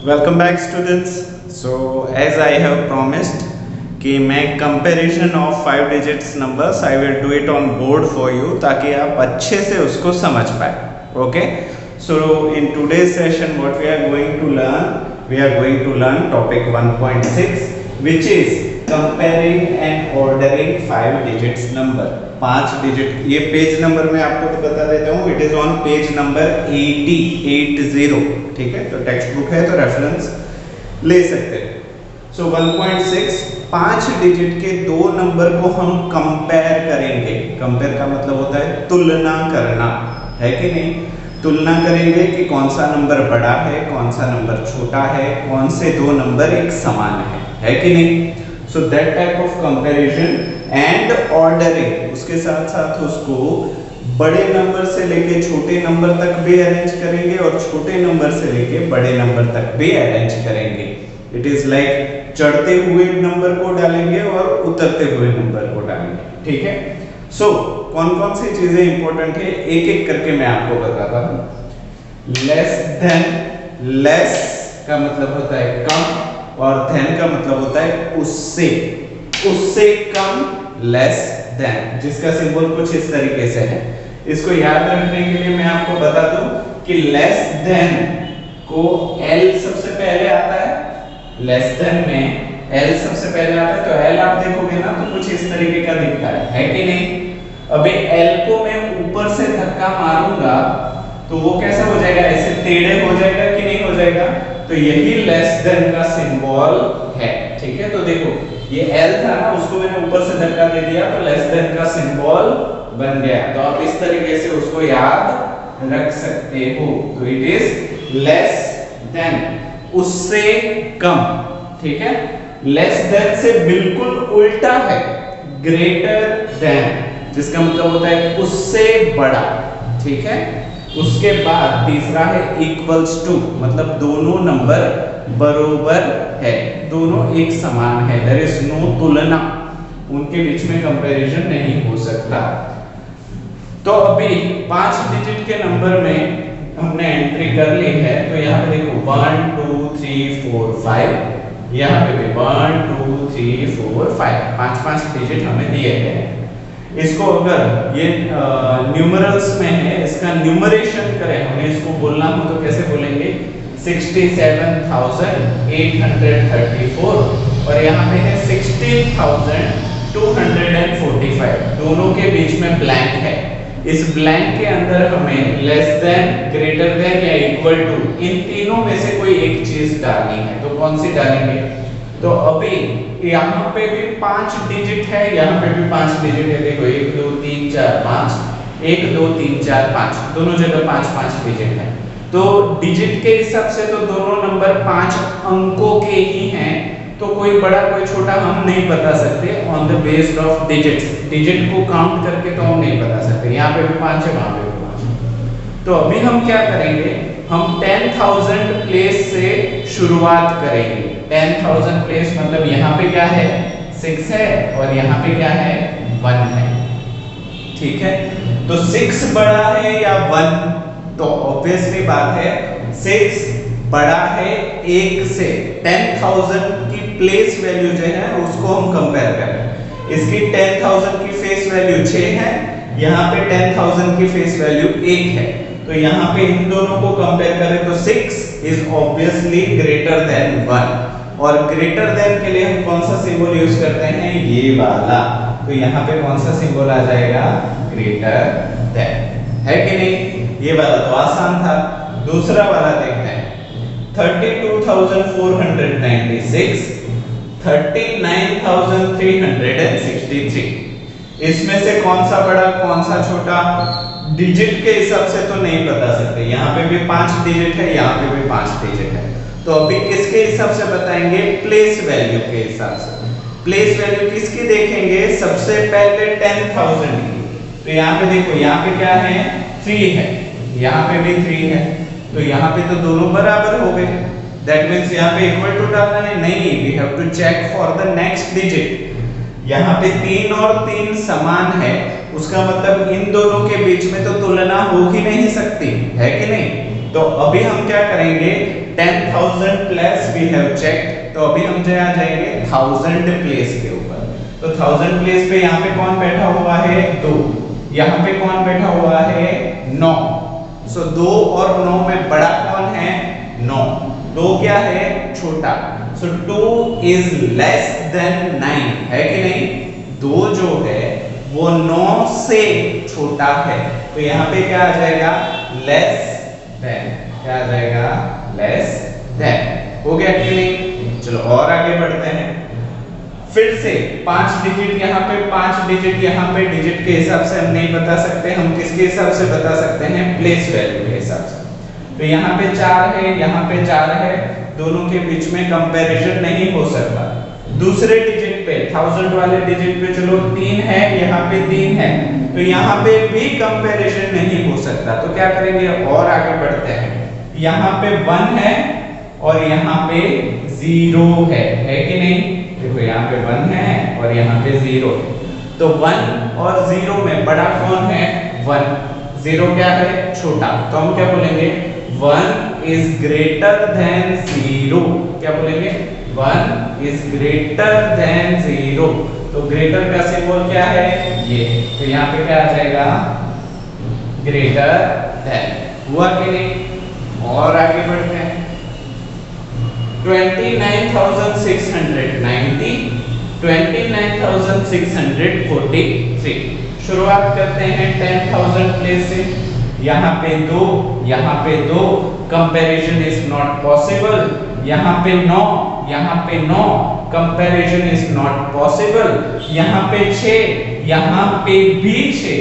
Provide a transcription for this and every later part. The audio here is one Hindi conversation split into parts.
Welcome back students. So as I have promised कि मैं comparison of 5 digits numbers I will do it on board for you ताकि आप अच्छे से उसको समझ पाए। Okay, so in today's session what we are going to learn topic 1.6 which is comparing and ordering 5 digits number. 5 digit, ये पेज नंबर मैं आपको तो बता देता हूँ, it is on page number 80। ठीक है, तो टेक्स्ट बुक है तो रेफरेंस ले सकते हैं। सो 1.6 5 डिजिट के दो नंबर को हम कंपेयर करेंगे। कंपेयर का मतलब होता है तुलना करना, है कि नहीं? तुलना करेंगे कि कौन सा नंबर बड़ा है, कौन सा नंबर छोटा है, कौन से दो नंबर एक समान है कि नहीं? So that type of comparison and ordering, उसके साथ साथ उसको बड़े नंबर से लेके छोटे नंबर तक भी अरेंज करेंगे और छोटे नंबर से लेके बड़े नंबर तक भी अरेंज करेंगे। इट इज लाइक चढ़ते हुए नंबर को डालेंगे और उतरते हुए नंबर को डालेंगे। ठीक है, सो कौन कौन सी चीजें इंपॉर्टेंट है एक एक करके मैं आपको बताता हूं। लेस देन, लेस का मतलब होता है कम और देन का मतलब होता है उससे, उससे कम, लेस देन, जिसका सिंबल कुछ इस तरीके से है। इसको याद रखने के लिए मैं आपको बता दूं कि लेस देन को L सबसे पहले आता है। लेस देन में L सबसे पहले आता है, तो L आप देखोगे ना तो कुछ इस तरीके का दिखता है कि नहीं? अभी L को मैं ऊपर से धक्का मारूंगा तो वो कैसा हो जाएगा, ऐसे टेढ़े हो जाएगा कि नहीं हो जाएगा? तो यही लेस देन का सिंबल है। ठीक है, तो देखो ये L था ना, उसको मैंने ऊपर से धक्का दे दिया तो लेस देन का सिंबल बन गया। तो आप इस तरीके से उसको याद रख सकते हो। तो इट इज लेस देन, उससे कम। ठीक है, लेस देन से बिल्कुल उल्टा है ग्रेटर देन, जिसका मतलब होता है उससे बड़ा। ठीक है, उसके बाद तीसरा है इक्वल्स टू, मतलब दोनों नंबर बरोबर है, दोनों एक समान है, देयर इज नो तुलना, उनके बीच में कंपैरिजन नहीं हो सकता। तो अभी 5 डिजिट के नंबर में हमने एंट्री कर ली है। तो यहाँ पे देखो 1 2 3 4 5, यहाँ पे भी 1 2 3 4 5, 5 डिजिट हमें दिए हैं। इसको अगर ये न्यूमरल्स में है, इसका न्यूमरेशन करें, हमें इसको बोलना हो तो कैसे बोलेंगे? 67,834 और यहाँ पे है 16,245, दोनों के बीच में ब्लैंक है। इस ब्लैंक के अंदर हमें लेस देन, ग्रेटर देन या इक्वल टू, इन तीनों में से कोई एक चीज डालनी है। तो कौन सी डालेंगे? तो अभी यहाँ पे भी 5 डिजिट है, यहाँ पे भी 5 डिजिट है। देखो 1 2 3 4 5, 1 2 3 4 5, दोनों जगह 5 डिजिट है। तो डिजिट के हिसाब से तो दोनों नंबर 5 अंकों के ही हैं, तो कोई बड़ा कोई छोटा हम नहीं बता सकते on the based of digits. Digit को काउंट करके तो हम नहीं बता सकते, यहाँ पे भी 5 है, वहां पे भी 5 है। तो अभी हम क्या करेंगे, हम 10,000 प्लेस से शुरुआत करेंगे। 10,000 प्लेस मतलब यहाँ पे क्या है, 6 है और यहाँ पे क्या है, 1 है। ठीक है, तो 6 बड़ा है या 1? तो ऑब्वियसली बात है 6 बड़ा है 1 से। 10,000 की प्लेस वैल्यू जो है उसको हम कंपेयर कर रहे हैं। इसकी 10,000 की फेस वैल्यू 6 है, यहाँ पे 10,000 की फेस वैल्यू 1 है। तो यहाँ पे इन दोनों को कंपेयर करें तो 6 इज ऑब्वियसली ग्रेटर देन 1, और ग्रेटर देन के लिए हम कौन सा सिंबल यूज करते हैं, ये वाला। तो यहाँ पे कौन सा सिंबल आ जाएगा, ग्रेटर देन, है कि नहीं? ये वाला तो आसान था। दूसरा वाला देखते हैं, 32,496, 39,363। इसमें से कौन सा बड़ा कौन सा छोटा, डिजिट के हिसाब से तो नहीं बता सकते। यहाँ पे भी 5 डिजिट है, यहाँ पे भी 5 डिजिट है। तो अभी किसके हिसाब से बताएंगे, प्लेस वैल्यू के हिसाब से। प्लेस वैल्यू किसकी देखेंगे, सबसे पहले 10,000 की। तो यहाँ पे देखो, यहाँ पे क्या है, 3 है, यहाँ पे भी 3 है, तो यहाँ पे तो दोनों बराबर हो गए। दैट मींस यहाँ पे इक्वल टू डालना है, नहीं, we have to check for the next digit. यहाँ पे 3 और 3 समान है, उसका मतलब इन दोनों के बीच में तो तुलना हो ही नहीं सकती, है कि नहीं? तो अभी हम क्या करेंगे, 10,000 प्लस वी हैव चेक, तो अभी हम जो आ जाएंगे 1000 प्लेस के ऊपर। तो 1000 प्लेस पे यहाँ पे कौन बैठा हुआ है 2, यहाँ पे कौन बैठा हुआ है 9। सो 2 और 9 में बड़ा कौन है 9, 2 क्या है छोटा। सो 2 इज लेस देन 9 है कि नहीं, 2 जो है वो 9 से छोटा है। तो यहाँ पे क्या आ जाएगा लेस देन, क्या आ जाएगा लेस देन। हो गया कि नहीं। चलो और आगे बढ़ते हैं। फिर से 5 डिजिट यहाँ पे, 5 डिजिट यहाँ पे, डिजिट के हिसाब से हम नहीं बता सकते, हम किसके हिसाब से बता सकते हैं प्लेस वैल्यू के हिसाब से। तो यहाँ पे 4 है, यहाँ पे 4 है, दोनों के बीच में कंपैरिजन नहीं हो सकता। दूसरे डिजिट पे 1000 वाले डिजिट पे चलो 3 है, यहाँ पे 3 है, तो यहाँ पे भी कंपैरिजन नहीं हो सकता। तो क्या करेंगे और आगे बढ़ते हैं। यहाँ पे 1 है और यहाँ पे 0 है कि नहीं। देखो यहाँ पे 1 है और यहाँ पे 0 है, तो 1 और 0 में बड़ा कौन है 1, 0 क्या है छोटा। तो हम क्या बोलेंगे 1 इज ग्रेटर देन 0, क्या बोलेंगे 1 इज ग्रेटर देन 0। तो ग्रेटर का सिंबल क्या है ये, तो यहाँ पे क्या आ जाएगा ग्रेटर देन। हुआ कि नहीं। और आगे बढ़ते हैं। 29,690, 29,643। शुरुआत करते हैं 10,000 प्लेस से। यहाँ पे 2, यहाँ पे 2, कंपैरिजन इज नॉट पॉसिबल। यहाँ पे 9, यहाँ पे 9, कंपैरिजन इज नॉट पॉसिबल। यहाँ पे 6, यहाँ पे भी 6,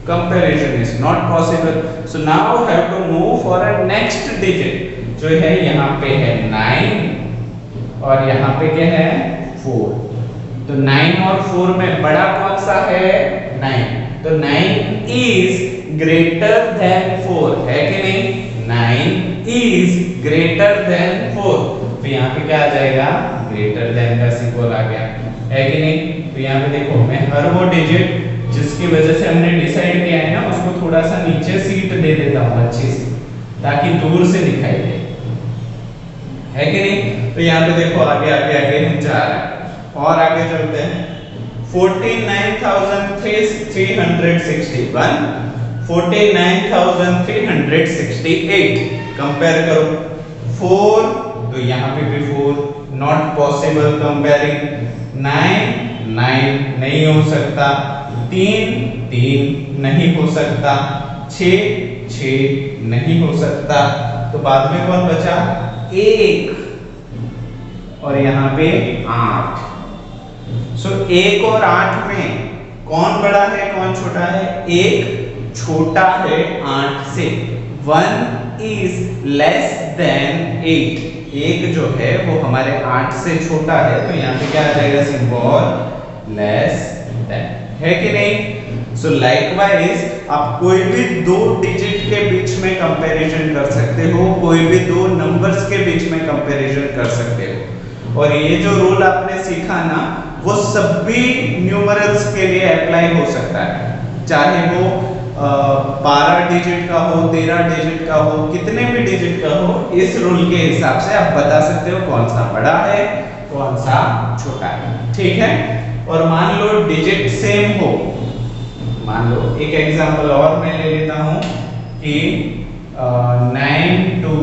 comparison is not possible. So now have to move for a next digit, जो है यहाँ पे है 9 और यहाँ पे क्या है 4। तो 9 और 4 में बड़ा कौन सा है 9, तो 9 इज ग्रेटर देन 4 है कि नहीं, 9 इज ग्रेटर देन 4। तो यहाँ पे क्या आ जाएगा ग्रेटर देन का सिंबल आ गया है कि नहीं। तो यहाँ पे देखो मैं हर वो डिजिट जिसकी वजह से हमने डिसाइड किया है ना उसको थोड़ा सा नीचे सीट दे देता हूँ अच्छी सी, ताकि दूर से दिखाई दे, है कि नहीं। तो यहाँ पे देखो आगे आगे आगे हम जा रहे हैं और आगे चलते हैं। 49,361, 49,368 कंपेयर करो। 4 तो यहाँ पे भी 4 नॉट पॉसिबल कंपेयरिंग। 9 9 नहीं हो सकता, 3 3 नहीं हो सकता, 6 6 नहीं हो सकता। तो बाद में कौन बचा 1 और यहाँ पे 8। सो 1 और 8 में कौन बड़ा है कौन छोटा है, 1 छोटा है 8 से। 1 इज लेस देन 8, 1 जो है वो हमारे 8 से छोटा है। तो यहाँ पे क्या आ जाएगा सिंबल लेस देन, है कि नहीं। सो लाइकवाइज आप कोई भी 2 डिजिट के बीच में कंपैरिजन कर सकते हो, कोई भी 2 नंबर्स के बीच में कंपैरिजन कर सकते हो। और ये जो रूल आपने सीखा ना वो सभी न्यूमरल्स के लिए अप्लाई हो सकता है, चाहे वो 12 डिजिट का हो, 13 डिजिट का हो, कितने भी डिजिट का हो। इस रूल के हिसाब से आप बता सकते हो कौन सा बड़ा है कौन सा छोटा है, ठीक है। और मान लो डिजिट सेम हो, मान लो एक एग्जांपल और मैं ले लेता हूं कि 9 2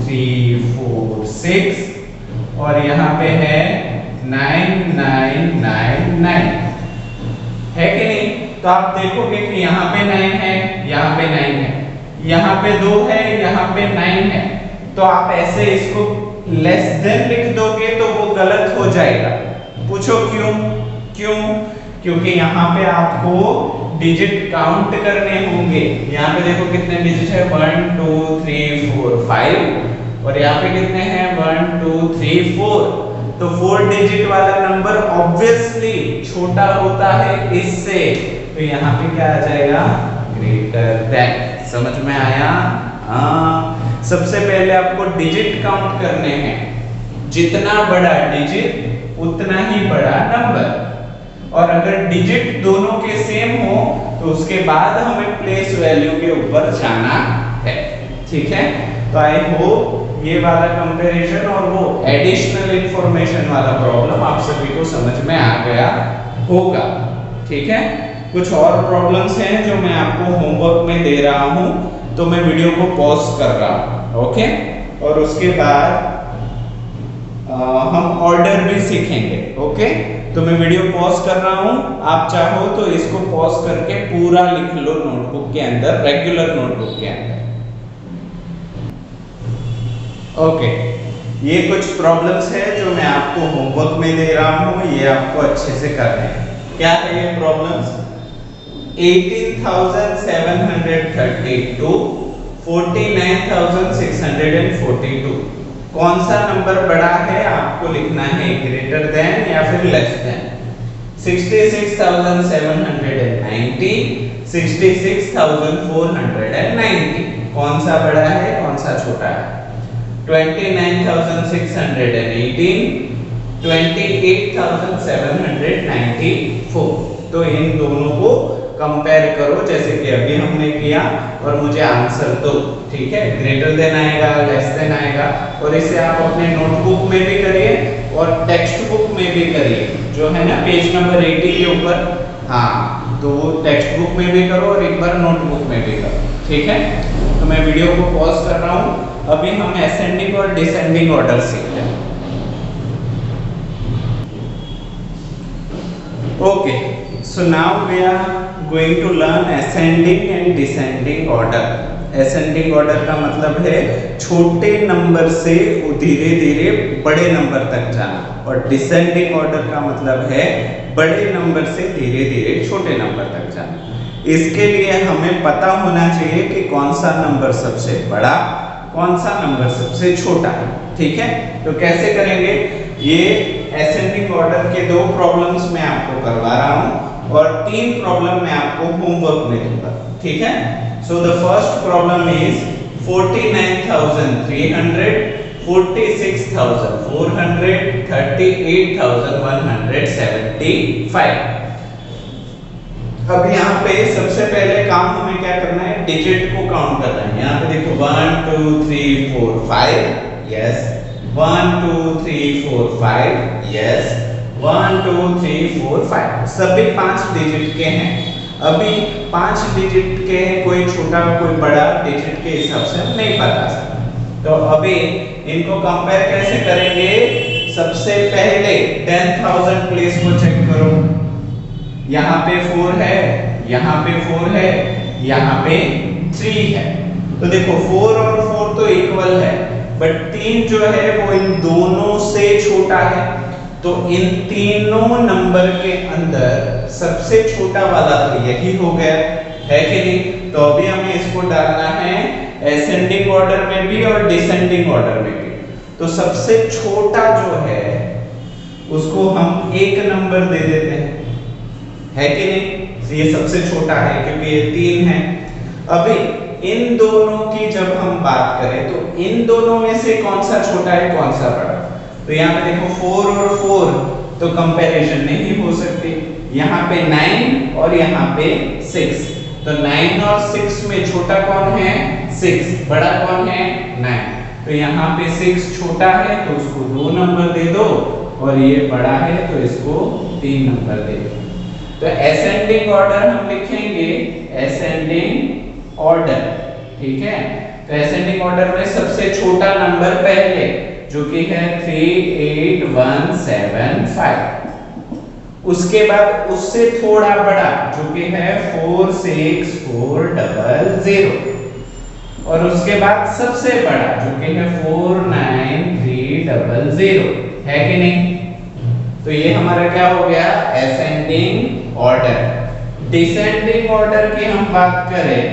3 4 6 और यहाँ पे है 9 9 9 9, है कि नहीं। तो आप देखोगे कि यहाँ पे 9 है, यहाँ पे 9 है, यहाँ पे 2 है, यहाँ पे 9 है। तो आप ऐसे इसको लेस देन लिख दोगे तो वो गलत हो जाएगा। पूछो क्यों, क्यों, क्योंकि यहाँ पे आपको डिजिट काउंट करने होंगे। यहाँ पे देखो कितने डिजिट है 1 2 3 4 5 और यहाँ पे कितने हैं 1 2 3 4। तो 4 डिजिट वाला नंबर ऑब्वियसली छोटा होता है इससे। तो यहाँ पे क्या आ जाएगा ग्रेटर देन। समझ में आया। सबसे पहले आपको डिजिट काउंट करने हैं, जितना बड़ा डिजिट उतना ही बड़ा नंबर। और अगर डिजिट दोनों के सेम हो तो उसके बाद हमें प्लेस वैल्यू के ऊपर जाना है, ठीक है। तो आई होप ये वाला कंपैरिजन और वो एडिशनल इंफॉर्मेशन वाला प्रॉब्लम आप सभी को समझ में आ गया होगा। ठीक है, कुछ और प्रॉब्लम्स हैं जो मैं आपको होमवर्क में दे रहा हूं, तो मैं वीडियो को पॉज कर रहा हूं। ओके, और उसके बाद हम ऑर्डर भी सीखेंगे। ओके, तो मैं वीडियो पॉज कर रहा हूं, आप चाहो तो इसको पॉज करके पूरा लिख लो नोटबुक के अंदर, रेगुलर नोटबुक के अंदर। ओके, ये कुछ प्रॉब्लम्स है जो मैं आपको होमवर्क में दे रहा हूं, ये आपको अच्छे से करने हैं। क्या है ये प्रॉब्लम्स? 18,732, 49,642, कौन सा नंबर बड़ा है आपको लिखना है, ग्रेटर देन या फिर लेस देन। 66,790, 66,490, कौन सा बड़ा है कौन सा छोटा है। 29,618, 28,794, तो इन दोनों को कंपेयर करो जैसे कि अभी हमने किया और मुझे आंसर दो। ठीक है, ग्रेटर देन आएगा, लेस देन आएगा, और इसे आप अपने नोटबुक में भी करिए और टेक्स्ट बुक में भी करिए, जो है ना पेज नंबर 80 के ऊपर। हाँ, तो टेक्स्ट बुक में भी करो और एक बार नोटबुक में भी करो। ठीक है, तो मैं वीडियो को पॉज कर रहा हूँ। अभी हम असेंडिंग और डिसेंडिंग ऑर्डर सीखते हैं। Okay, so now we are going to learn ascending and descending order। ascending order का मतलब है छोटे नंबर से धीरे धीरे बड़े नंबर तक जाना, और descending order का मतलब है बड़े नंबर से धीरे धीरे छोटे नंबर तक जाना। इसके लिए हमें पता होना चाहिए कि कौन सा नंबर सबसे बड़ा, कौन सा नंबर सबसे छोटा। ठीक है, तो कैसे करेंगे? ये असेंडिंग ऑर्डर के 2 प्रॉब्लम्स मैं आपको करवा रहा हूं और 3 प्रॉब्लम मैं आपको होमवर्क में दूंगा। ठीक है, so the first problem is 49,300, 46,400, 38,175। अब यहाँ पे सबसे पहले काम हमें क्या करना है, डिजिट को काउंट करना है। यहाँ पे देखो 1 2 3 4 5, यस, 1 2 3 4 5, यस, 1 2 3 4 5, सभी 5 डिजिट के हैं। अभी 5 डिजिट के हैं, कोई छोटा कोई बड़ा, डिजिट के हिसाब से हम नहीं बता सकते। तो अभी इनको कंपेयर कैसे करेंगे? सबसे पहले 10,000 प्लेस को चेक करो। यहाँ पे 4 है, यहाँ पे 4 है, यहाँ पे 3 है। तो देखो 4 और 4 तो इक्वल है, बट 3 जो है वो इन दोनों से छोटा है। तो इन तीनों नंबर के अंदर सबसे छोटा वाला तो यही हो गया, है कि नहीं? तो अभी हमें इसको डालना है असेंडिंग ऑर्डर में भी और डिसेंडिंग ऑर्डर में भी। तो सबसे छोटा जो है उसको हम 1 नंबर दे देते हैं, है कि नहीं? ये सबसे छोटा है क्योंकि ये 3 है। अभी इन दोनों की जब हम बात करें तो इन दोनों में से कौन सा छोटा है कौन सा बड़ा? तो यहाँ पे देखो 4 और 4 तो कंपैरिजन नहीं हो सकती। यहाँ पे 9 और यहाँ पे 6, तो 9 और 6 में छोटा कौन है? 6, बड़ा कौन है? 9। तो यहाँ पे 6 छोटा है तो उसको 2 नंबर दे दो, और ये बड़ा है तो इसको 3 नंबर दे दो। तो असेंडिंग ऑर्डर हम लिखेंगे असेंडिंग ऑर्डर। ठीक है, तो असेंडिंग ऑर्डर में सबसे छोटा नंबर पहले, जो कि है 38175, उसके बाद उससे थोड़ा बड़ा जो कि है 46400, और उसके बाद सबसे बड़ा जो कि है 49300, है कि नहीं? तो ये हमारा क्या हो गया? Ascending order. डिसेंडिंग ऑर्डर की हम बात करें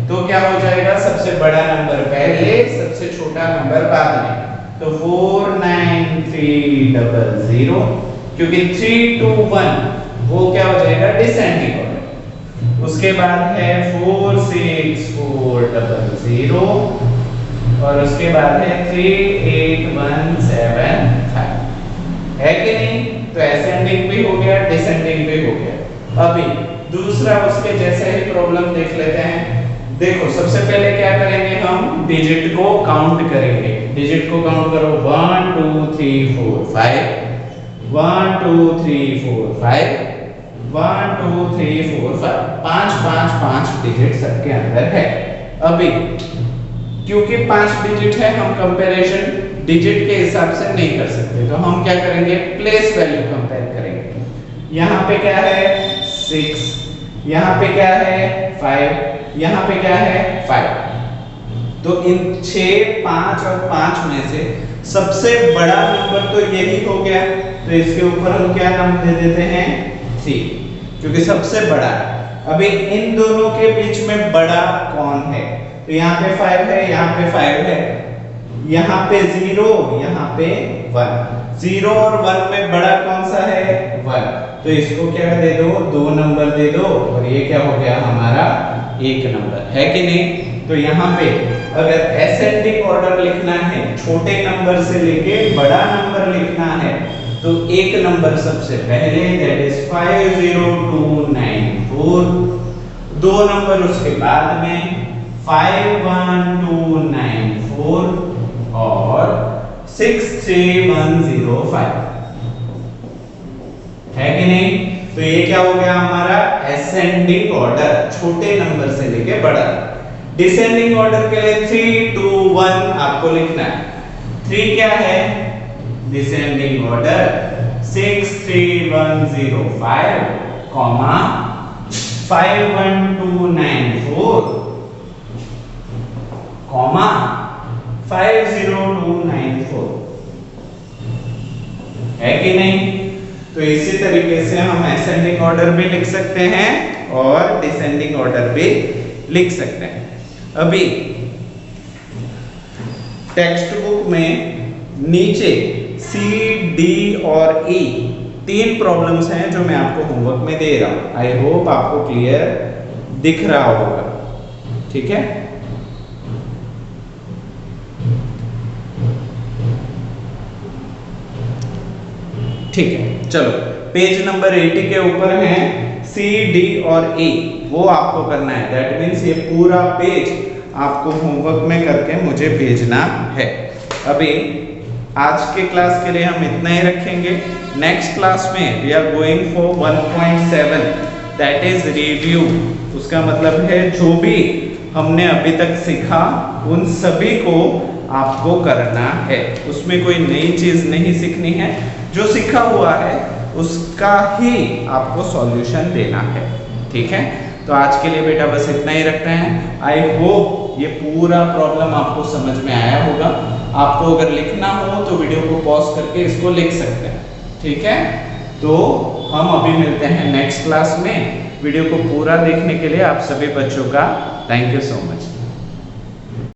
तो क्या हो जाएगा? सबसे बड़ा नंबर पहले, सबसे छोटा नंबर बाद में। तो 49300, क्योंकि 3 2 1 वो क्या हो जाएगा? Descending order. उसके बाद है 46400, और उसके बाद है 38175, है कि नहीं? तो असेंडिंग भी हो गया, डिसेंडिंग भी हो गया। अभी दूसरा उसके जैसे ही प्रॉब्लम देख लेते हैं। देखो सबसे पहले क्या करेंगे, हम डिजिट को काउंट करेंगे। डिजिट को काउंट करो, 1 2 3 4 5, 1 2 3 4 5, 1 2 3 4 5, 5 5 5 डिजिट सबके अंदर है। अभी क्योंकि 5 डिजिट है, हम कंपैरिजन डिजिट के हिसाब से नहीं कर सकते, तो हम क्या करेंगे, प्लेस वैल्यू कंपेयर करेंगे। यहाँ पे क्या है 6, यहाँ पे क्या है 5, यहाँ पे क्या है 5। तो इन 6, 5 और 5 में से सबसे बड़ा नंबर तो यही हो गया, तो इसके ऊपर हम क्या नाम दे देते हैं 3, क्योंकि सबसे बड़ा है। अभी इन दोनों के बीच में बड़ा कौन है, तो यहाँ पे 5 है, यहाँ पे 5 है, यहाँ पे 0, यहाँ पे 1। 0 और 1 में बड़ा कौन सा है 1, तो इसको क्या दे दो, 2 नंबर दे दो, और ये क्या हो गया हमारा 1 नंबर, है कि नहीं। तो यहाँ पे अगर असेंडिंग ऑर्डर लिखना है, छोटे नंबर से लेके बड़ा नंबर लिखना है, तो 1 नंबर सबसे पहले, दैट इज 50294, 2 नंबर उसके बाद में 51294 और 63105, है कि नहीं। तो ये क्या हो गया हमारा असेंडिंग ऑर्डर, छोटे नंबर से लेके बड़ा। डिसेंडिंग ऑर्डर के लिए 3 2 1 आपको लिखना है। 3 क्या है डिसेंडिंग ऑर्डर, 63105 कॉमा 51294 कॉमा 50294, है कि नहीं। तो इसी तरीके से हम असेंडिंग ऑर्डर भी लिख सकते हैं और डिसेंडिंग ऑर्डर भी लिख सकते हैं। अभी टेक्स्ट बुक में नीचे C, D और E 3 प्रॉब्लम्स हैं जो मैं आपको होमवर्क में दे रहा हूं। आई होप आपको क्लियर दिख रहा होगा, ठीक है। ठीक है, चलो पेज नंबर 80 के ऊपर है C, D और E, वो आपको करना है। दैट मीन्स ये पूरा पेज आपको होमवर्क में करके मुझे भेजना है। अभी आज के क्लास के लिए हम इतना ही रखेंगे। नेक्स्ट क्लास में we are going for 1.7, that is review. उसका मतलब है जो भी हमने अभी तक सीखा उन सभी को आपको करना है, उसमें कोई नई चीज नहीं सीखनी है, जो सीखा हुआ है उसका ही आपको सॉल्यूशन देना है, ठीक है। तो आज के लिए बेटा बस इतना ही रखते हैं। आई होप ये पूरा प्रॉब्लम आपको समझ में आया होगा। आपको अगर लिखना हो तो वीडियो को पॉज करके इसको लिख सकते हैं, ठीक है। तो हम अभी मिलते हैं नेक्स्ट क्लास में। वीडियो को पूरा देखने के लिए आप सभी बच्चों का थैंक यू सो मच।